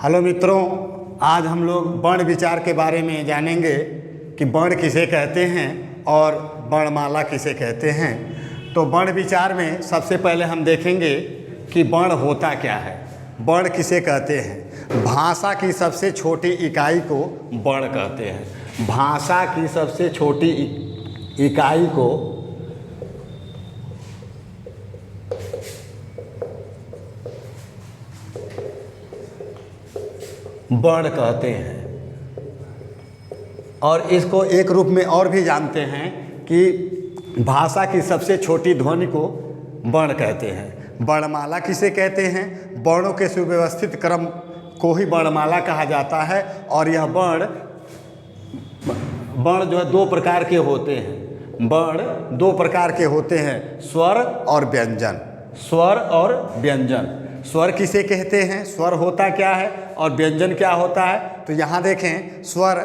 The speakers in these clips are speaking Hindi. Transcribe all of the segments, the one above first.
हेलो मित्रों, आज हम लोग वर्ण विचार के बारे में जानेंगे कि वर्ण किसे कहते हैं और वर्णमाला किसे कहते हैं। तो वर्ण विचार में सबसे पहले हम देखेंगे कि वर्ण होता क्या है, वर्ण किसे कहते हैं। भाषा की सबसे छोटी इकाई को वर्ण कहते हैं। भाषा की सबसे छोटी इकाई को वर्ण कहते हैं। और इसको एक रूप में और भी जानते हैं कि भाषा की सबसे छोटी ध्वनि को वर्ण कहते हैं। वर्णमाला किसे कहते हैं? वर्णों के सुव्यवस्थित क्रम को ही वर्णमाला कहा जाता है। और यह वर्ण जो है दो प्रकार के होते हैं। वर्ण दो प्रकार के होते हैं, स्वर और व्यंजन। स्वर और व्यंजन। स्वर किसे कहते हैं, स्वर होता क्या है और व्यंजन क्या होता है? तो यहाँ देखें, स्वर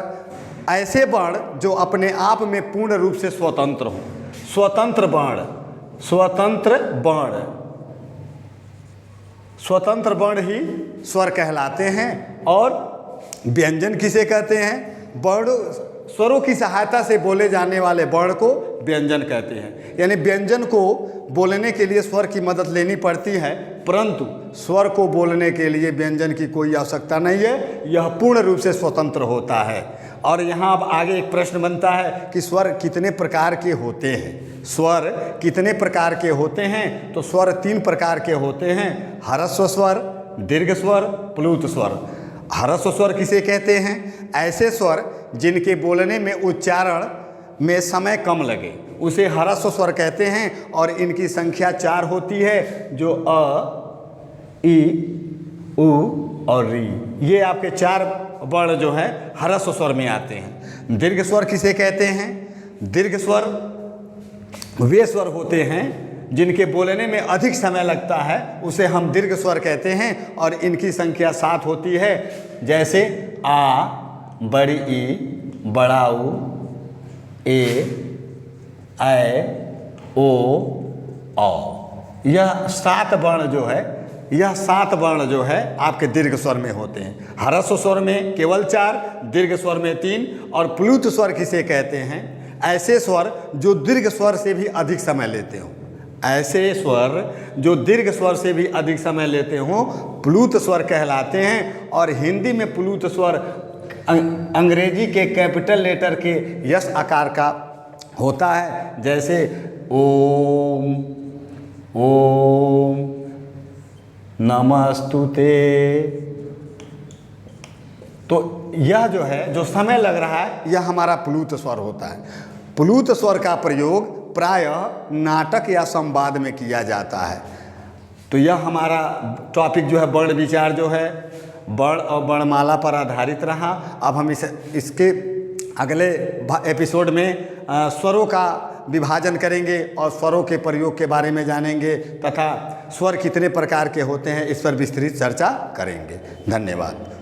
ऐसे वर्ण जो अपने आप में पूर्ण रूप से स्वतंत्र हों। स्वतंत्र वर्ण, स्वतंत्र वर्ण, स्वतंत्र वर्ण ही स्वर कहलाते हैं। और व्यंजन किसे कहते हैं? वर्ण स्वरों की सहायता से बोले जाने वाले वर्ण को व्यंजन कहते हैं। यानी व्यंजन को बोलने के लिए स्वर की मदद लेनी पड़ती है, परंतु स्वर को बोलने के लिए व्यंजन की कोई आवश्यकता नहीं है, यह पूर्ण रूप से स्वतंत्र होता है। और यहाँ अब आगे एक प्रश्न बनता है कि स्वर कितने प्रकार के होते हैं। स्वर कितने प्रकार के होते हैं? तो स्वर तीन प्रकार के होते हैं, ह्रस्व स्वर, दीर्घ स्वर, प्लुत स्वर। ह्रस्व स्वर किसे कहते हैं? ऐसे स्वर जिनके बोलने में उच्चारण में समय कम लगे, उसे ह्रस्व स्वर कहते हैं। और इनकी संख्या 4 होती है, जो अ, ई, उ और री। ये आपके 4 वर्ण जो है ह्रस्व स्वर में आते हैं। दीर्घ स्वर किसे कहते हैं? दीर्घ स्वर वे स्वर होते हैं जिनके बोलने में अधिक समय लगता है, उसे हम दीर्घ स्वर कहते हैं। और इनकी संख्या 7 होती है, जैसे आ, बड़ी ई, बड़ा ऊ, ए, ऐ, ओ, औ। यह 7 वर्ण जो है, यह 7 वर्ण जो है आपके दीर्घ स्वर में होते हैं। ह्रस्व स्वर में केवल 4, दीर्घ स्वर में 3। और प्लुत स्वर किसे कहते हैं? ऐसे स्वर जो दीर्घ स्वर से भी अधिक समय लेते हों। ऐसे स्वर जो दीर्घ स्वर से भी अधिक समय लेते हों प्लुत स्वर कहलाते हैं। और हिंदी में प्लुत स्वर अंग्रेजी के कैपिटल लेटर के यस आकार का होता है, जैसे ओम, ओम नमस्तुते। तो यह जो है, जो समय लग रहा है, यह हमारा प्लुत स्वर होता है। प्लुत स्वर का प्रयोग प्रायः नाटक या संवाद में किया जाता है। तो यह हमारा टॉपिक जो है वर्ण विचार जो है वर्ण और वर्णमाला पर आधारित रहा। अब हम इसके अगले एपिसोड में स्वरों का विभाजन करेंगे और स्वरों के प्रयोग के बारे में जानेंगे तथा स्वर कितने प्रकार के होते हैं इस पर विस्तृत चर्चा करेंगे। धन्यवाद।